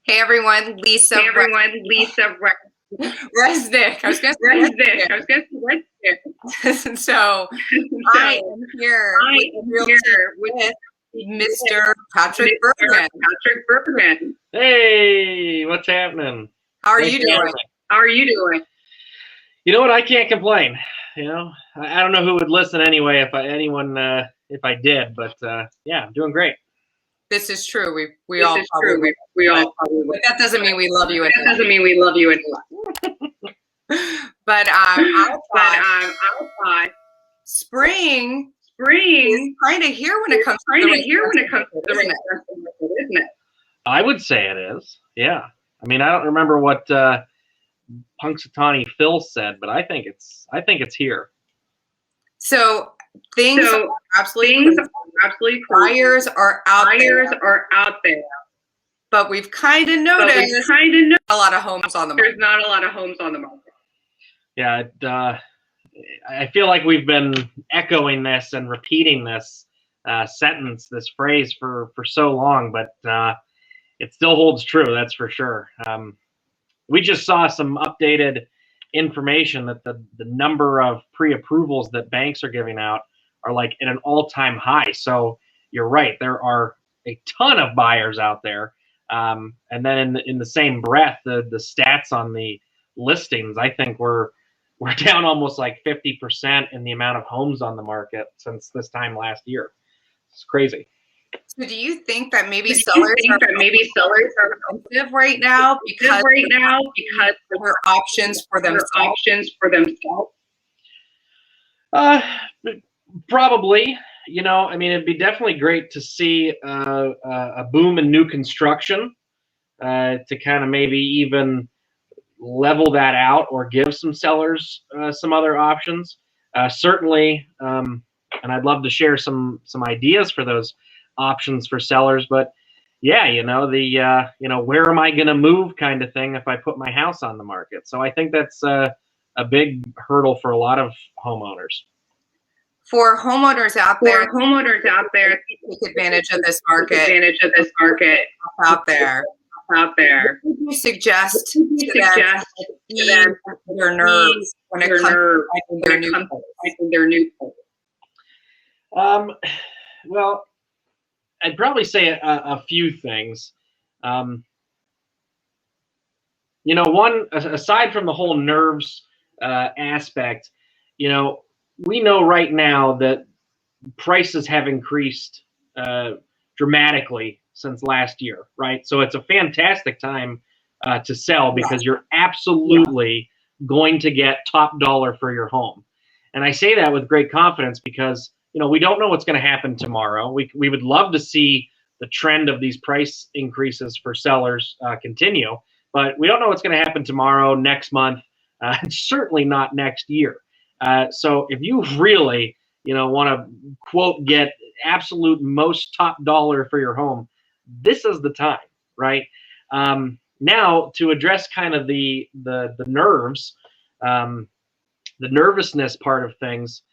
Hey everyone, Lisa. Hey everyone, Lisa Resnick. I was going to say Resnick. So I am here with Mr. Patrick Burgan. Patrick Burgan. Hey, what's happening? How are you doing? How are you doing? You know what? I can't complain. You know, I don't know who would listen anyway if I did, but yeah, I'm doing great. This is true. We This all is probably true. would. We all probably But would. that doesn't mean we love you That enough. doesn't mean we love you enough. But outside, spring spring is kind of here when it comes to the isn't it? I would say it is. Yeah. I mean, I don't remember what Punxsutawney Phil said, but I think it's here. So things are absolutely Absolutely. buyers are out there. but we've kind of noticed a lot of homes on the market. There's not a lot of homes on the market. Yeah. I feel like we've been echoing this and repeating this sentence, this phrase for so long, but it still holds true. That's for sure. We just saw some updated information that the number of pre-approvals that banks are giving out are like at an all-time high. So you're right. There are a ton of buyers out there. And then in the same breath, the stats on the listings, I think we're down almost like 50% in the amount of homes on the market since this time last year. It's crazy. So do you think that maybe sellers are expensive right now because there are options for themselves? Probably. You know, I mean, it'd be definitely great to see a boom in new construction to kind of maybe even level that out or give some sellers some other options. Certainly, and I'd love to share some ideas for those options for sellers. But yeah, you know, where am I going to move kind of thing if I put my house on the market? So I think that's a big hurdle for a lot of homeowners. For homeowners out there, take advantage of this market. Out there. What would you suggest to them their nerves when it comes to finding their new place? Well, I'd probably say a few things. You know, one, aside from the whole nerves aspect, you know, we know right now that prices have increased dramatically since last year, right? So it's a fantastic time to sell because you're absolutely going to get top dollar for your home. And I say that with great confidence because, you know, we don't know what's going to happen tomorrow. We would love to see the trend of these price increases for sellers continue, but we don't know what's going to happen tomorrow, next month, and certainly not next year. So if you really, you know, want to quote get absolute most top dollar for your home, this is the time, right? Now to address kind of the nerves, the nervousness part of things.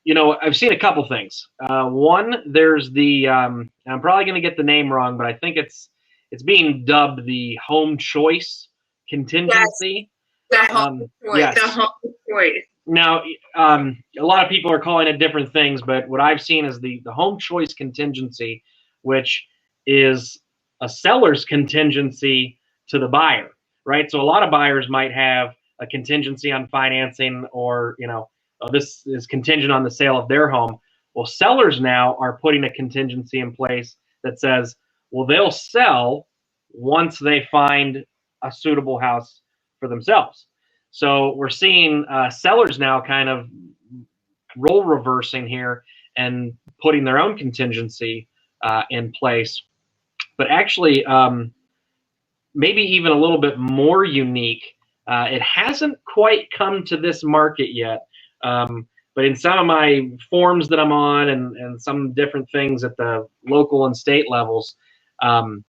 You know, I've seen a couple things. One, there's the I'm probably going to get the name wrong, but I think it's being dubbed the home choice contingency. Yes. The home choice. Now, a lot of people are calling it different things, but what I've seen is the home choice contingency, which is a seller's contingency to the buyer, right? So a lot of buyers might have a contingency on financing or, you know, this is contingent on the sale of their home. Well, sellers now are putting a contingency in place that says, well, they'll sell once they find a suitable house for themselves. So we're seeing sellers now kind of role reversing here and putting their own contingency in place. But actually, maybe even a little bit more unique. It hasn't quite come to this market yet. But in some of my forums that I'm on and some different things at the local and state levels, I'm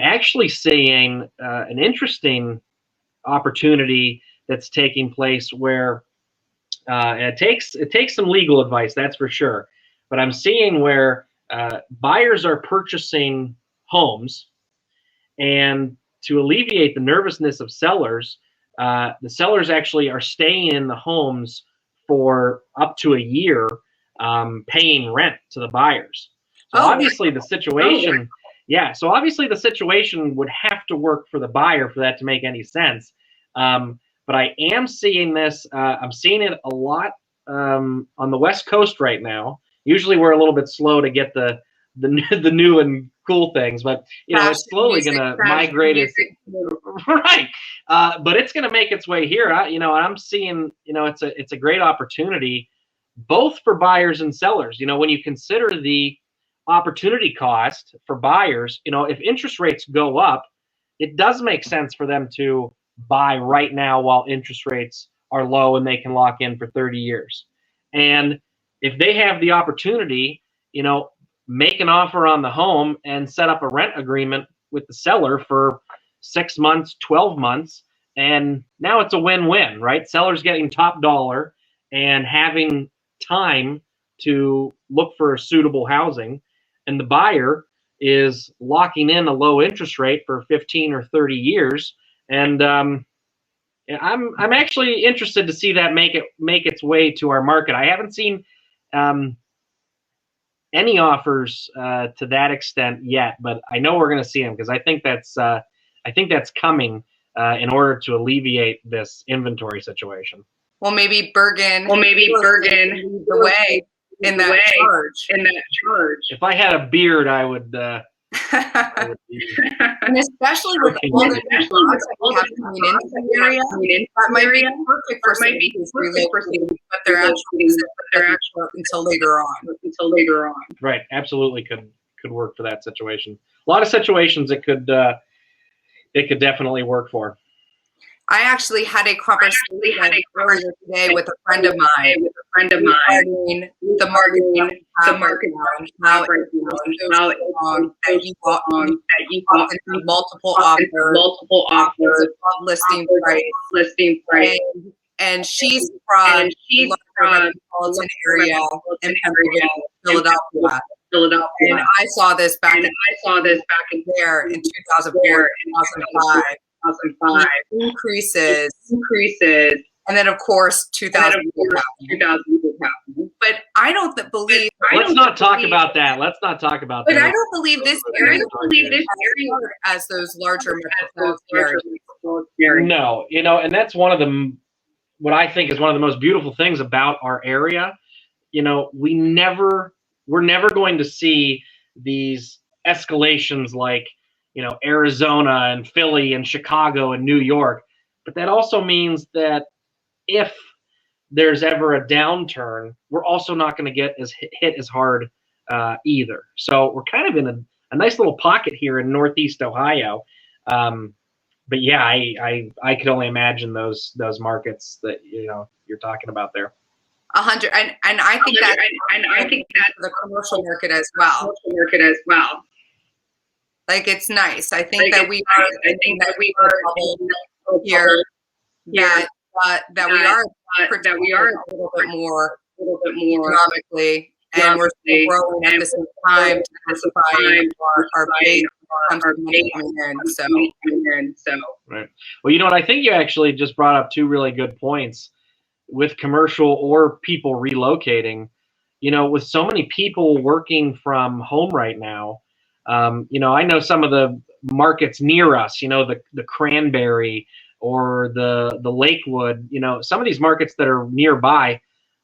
actually seeing an interesting opportunity that's taking place where it takes some legal advice, that's for sure. But I'm seeing where buyers are purchasing homes And to alleviate the nervousness of sellers, the sellers actually are staying in the homes for up to a year, paying rent to the buyers. So obviously the situation, so obviously the situation would have to work for the buyer for that to make any sense. But I am seeing this, I'm seeing it a lot on the West Coast right now. Usually we're a little bit slow to get the new and cool things, but it's slowly going to migrate it. Right. But it's going to make its way here. I'm seeing, it's a great opportunity both for buyers and sellers. When you consider the opportunity cost for buyers, if interest rates go up, it does make sense for them to buy right now while interest rates are low and they can lock in for 30 years. And if they have the opportunity, make an offer on the home and set up a rent agreement with the seller for 6 months, 12 months, and now it's a win-win, right? Seller's getting top dollar and having time to look for suitable housing, and the buyer is locking in a low interest rate for 15 or 30 years. And I'm actually interested to see that make its way to our market. I haven't seen any offers to that extent yet, but I know we're going to see them because I think that's coming in order to alleviate this inventory situation. Well, maybe Burgan lead the way in that charge. If I had a beard, I would. And especially with all the new jobs that we have coming into the area, that might be perfect for some who's relocating, but they're actually until later on. Right, absolutely could work for that situation. A lot of situations it could definitely work for. I actually had a conversation earlier today with a friend of mine regarding the market now, how it's long that you often have multiple offers above listing price. And she's from the metropolitan area in Pennsylvania, Philadelphia. And I saw this back in there in 2004, 2005. Increases, and then of course 2004 happened. But I don't believe. Let's not talk about that. But I don't believe this area as those larger metropolitan areas. No, and that's one of what I think is one of the most beautiful things about our area. We're never going to see these escalations like Arizona and Philly and Chicago and New York. But that also means that if there's ever a downturn, we're also not going to get hit as hard either. So we're kind of in a nice little pocket here in Northeast Ohio. But yeah, I could only imagine those markets that you're talking about there. 100, and I think that the commercial market as well. Like, it's nice. I think that we are here. That we are a little bit more economically, and we're still growing at the same time to diversify our base comes to money coming in. So right. Well, I think you actually just brought up two really good points with commercial or people relocating. With so many people working from home right now. I know some of the markets near us, the Cranberry or the Lakewood, some of these markets that are nearby,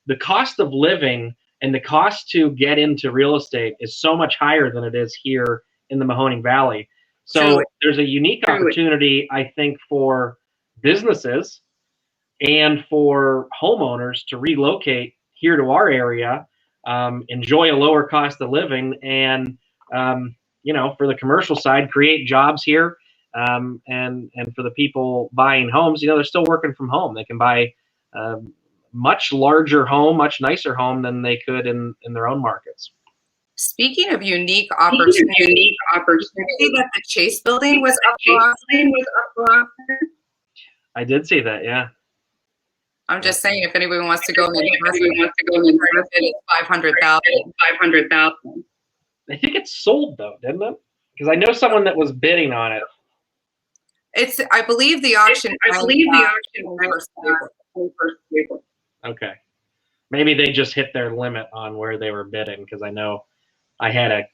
the cost of living and the cost to get into real estate is so much higher than it is here in the Mahoning Valley. So there's a unique opportunity, I think, for businesses and for homeowners to relocate here to our area, enjoy a lower cost of living, and for the commercial side, create jobs here, and for the people buying homes, they're still working from home. They can buy a much larger home, much nicer home than they could in their own markets. Speaking of unique opportunity, that the Chase building was up for auction. I did see that, yeah. I'm just saying, if anybody wants to go in the it's $500,000. I think it sold though, didn't it? Because I know someone that was bidding on it. I believe the auction. Okay. Maybe they just hit their limit on where they were bidding, because I know I had a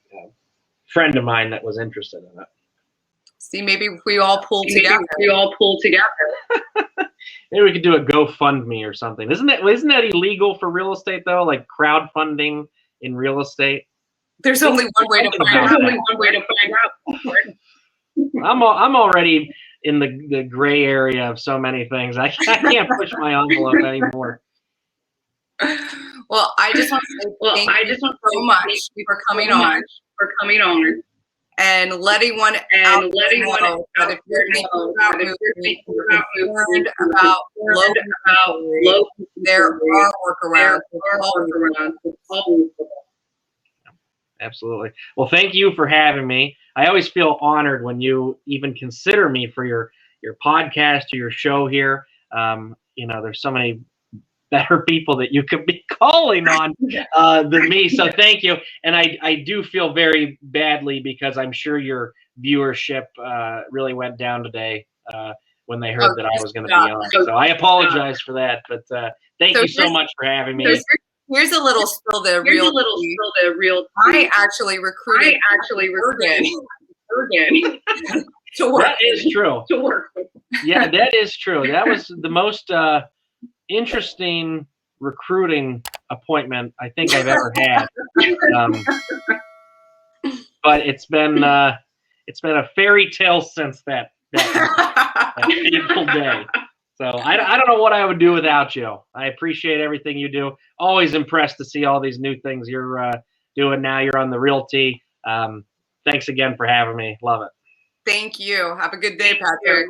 friend of mine that was interested in it. See, maybe we all pull together. Maybe we could do a GoFundMe or something. Isn't that illegal for real estate though? Like crowdfunding in real estate? There's only one way to find out. I'm already in the gray area of so many things. I can't push my envelope anymore. Well, I just want to say thank you so much for coming on. And letting everyone know that if you're thinking about moving, about low, there are workarounds. Absolutely. Well, thank you for having me. I always feel honored when you even consider me for your podcast or your show here. There's so many better people that you could be calling on than me. So thank you. And I do feel very badly because I'm sure your viewership really went down today when they heard that I was going to be on. So I apologize for that. But thank you so much for having me. Here's a little spill the real. I actually recruited Burgan to work. That is true. Yeah, that is true. That was the most interesting recruiting appointment I think I've ever had. But it's been a fairy tale since that fateful day. So I don't know what I would do without you. I appreciate everything you do. Always impressed to see all these new things you're doing now. You're on the Realty. Thanks again for having me. Love it. Thank you. Have a good day, Patrick.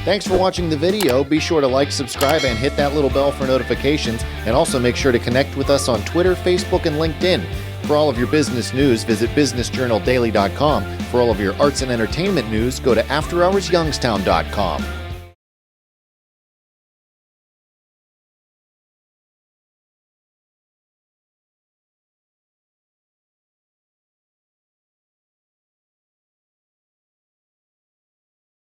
Thanks for watching the video. Be sure to like, subscribe, and hit that little bell for notifications. And also make sure to connect with us on Twitter, Facebook, and LinkedIn. For all of your business news, visit businessjournaldaily.com. For all of your arts and entertainment news, go to afterhoursyoungstown.com.